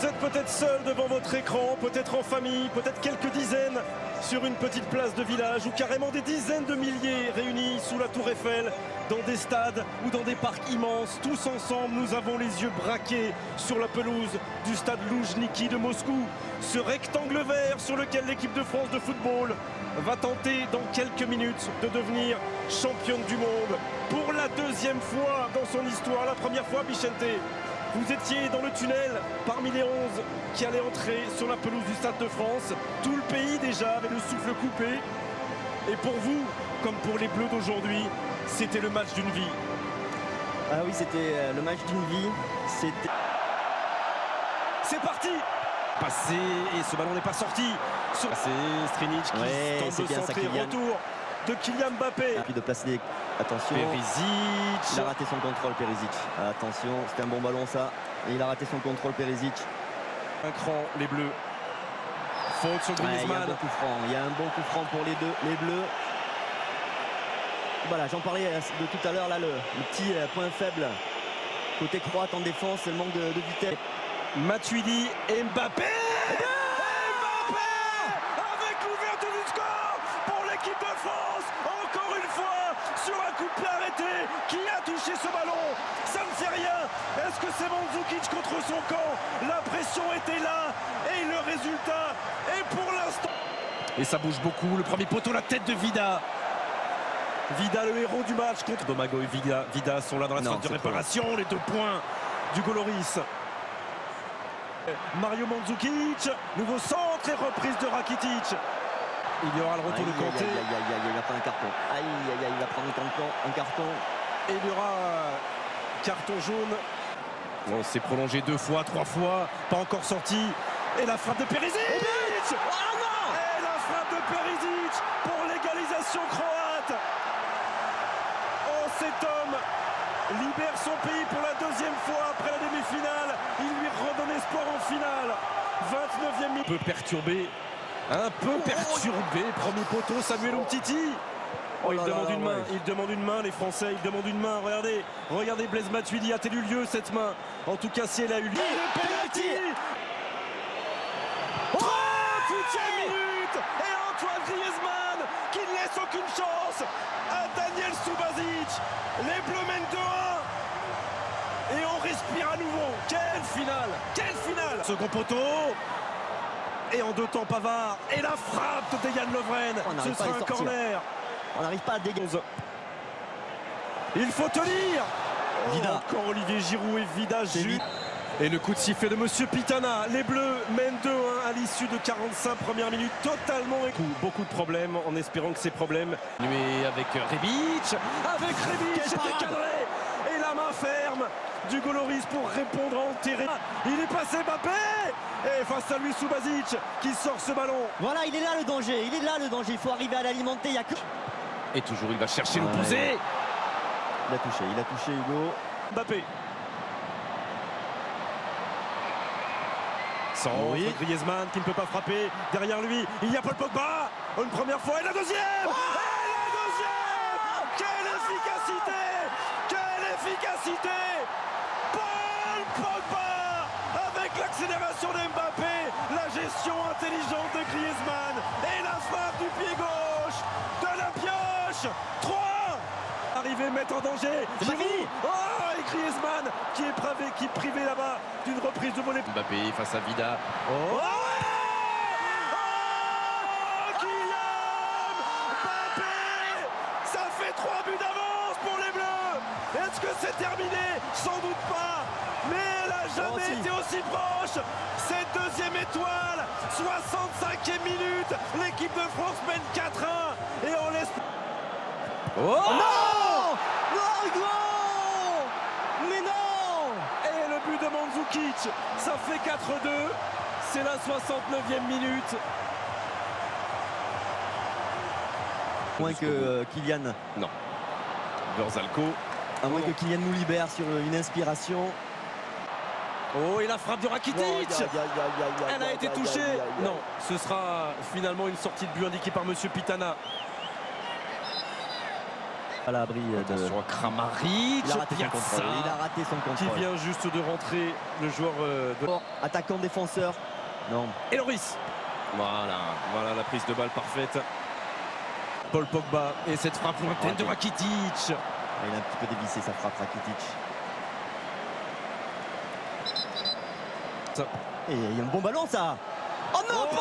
Vous êtes peut-être seul devant votre écran, peut-être en famille, peut-être quelques dizaines sur une petite place de village ou carrément des dizaines de milliers réunis sous la Tour Eiffel, dans des stades ou dans des parcs immenses. Tous ensemble, nous avons les yeux braqués sur la pelouse du stade Loujniki de Moscou. Ce rectangle vert sur lequel l'équipe de France de football va tenter dans quelques minutes de devenir championne du monde pour la deuxième fois dans son histoire. La première fois, Bichente, vous étiez dans le tunnel parmi les 11 qui allaient entrer sur la pelouse du Stade de France. Tout le pays déjà avait le souffle coupé. Et pour vous, comme pour les Bleus d'aujourd'hui, c'était le match d'une vie. Ah oui, c'était le match d'une vie. C'est parti! Passé, et ce ballon n'est pas sorti. C'est Strinic qui tente de centrer. Retour de Kylian Mbappé. Et puis de placer des... Attention. Perisic. Il a raté son contrôle, Perisic. Attention, c'était un bon ballon ça. Et il a raté son contrôle, Perisic. Un cran, les Bleus. Faute sur Griezmann. Il y a un bon coup franc pour les Bleus. Voilà, j'en parlais de tout à l'heure, là, le petit point faible côté croate en défense, c'est le manque de vitesse. Matuidi et Mbappé. Mbappé avec l'ouverture du score pour l'équipe de France. Encore une fois sur un coup de pied arrêté. Qui a touché ce ballon? Ça ne fait rien. Est-ce que c'est Mandzukic contre son camp? La pression était là et le résultat est pour l'instant. Et ça bouge beaucoup. Le premier poteau, la tête de Vida. Vida, le héros du match contre Domago et Vida sont là dans la phase de réparation. Les 2 points du Goloris. Mario Mandzukic, nouveau centre et reprise de Rakitic. Il y aura le retour de Kanté. Il va prendre un carton. Il va prendre un carton. Et il y aura carton jaune. On s'est prolongé 2 fois, 3 fois, pas encore sorti. Et la frappe de Perisic. Et la frappe de Perisic pour l'égalisation croate. Oh, cet homme libère son pays pour la 2e fois après la demi-finale. Il lui redonne espoir en finale. 29e minute. Un peu perturbé. Premier poteau, Samuel Umtiti. Oh, il demande une main. Il demande une main, les Français. Il demande une main. Regardez Blaise Matuidi. A-t-elle eu lieu cette main? En tout cas, si elle a eu lieu. Le penalty. 38e minute. Et Antoine Griezmann qui ne laisse aucune chance à Daniel Subasic. Les Bleus mènent 2-1. Et on respire à nouveau. Quelle finale! Quelle finale! Second poteau. Et en 2 temps, Pavard. Et la frappe de Dejan Lovren. Ce sera un corner. On n'arrive pas à dégager. Il faut tenir. Vida. Encore Olivier Giroud et Vida. Et le coup de sifflet de Monsieur Pitana. Les Bleus mènent 2-1 à l'issue de 45 premières minutes. Totalement beaucoup de problèmes, en espérant que ces problèmes... Avec Rebic. C'était cadré. Et la main ferme du Goloris pour répondre en terrain. Il est passé Mbappé. Et face à lui Subasic qui sort ce ballon. Voilà, il est là le danger. Il faut arriver à l'alimenter. Et toujours il va chercher l'opposé. Il a touché Hugo. Mbappé. Sans Griezmann qui ne peut pas frapper. Derrière lui, il y a Paul Pogba. Une première fois et la deuxième. Quelle efficacité. Paul Pogba avec l'accélération d'Mbappé. La gestion intelligente de Griezmann. Et la frappe du pied gauche de la pioche. 3. Arrivé mettre en danger. Giroud. Oh, et Griezmann qui est privé là-bas d'une reprise de volée. Mbappé face à Vida. Kylian Mbappé. Ça fait 3 buts d'avance pour les Bleus. Est-ce que c'est terminé? Sans doute pas. Mais elle n'a jamais été aussi proche. Cette 2e étoile. 65e minute. L'équipe de France mène 4-1. Et on laisse... Mais non! Et le but de Mandzukic, ça fait 4-2. C'est la 69e minute. Moins que Kylian. Non. Verzalco. À moins que Kylian nous libère sur une inspiration. Oh, et la frappe de Rakitic. Elle a été touchée. Non, ce sera finalement une sortie de but indiquée par Monsieur Pitana. à l'abri de... Attention à Kramaric. Il a raté son Piazza, contrôle. Il a raté son qui contrôle. vient juste de rentrer, le joueur de... Attaquant défenseur. Non. Et Loris. Voilà la prise de balle parfaite. Paul Pogba et cette frappe lointaine de Rakitic. Il a un petit peu dévissé sa frappe, Rakitic. Et il y a un bon ballon, ça. Oh non, oh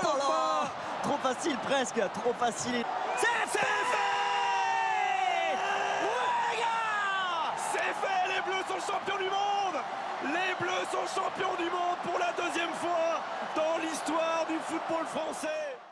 là là. Trop facile, presque. Trop facile. C'est fait. Ouais, gars, c'est fait. Les Bleus sont champions du monde. Les Bleus sont champions du monde pour la deuxième fois dans l'histoire du football français.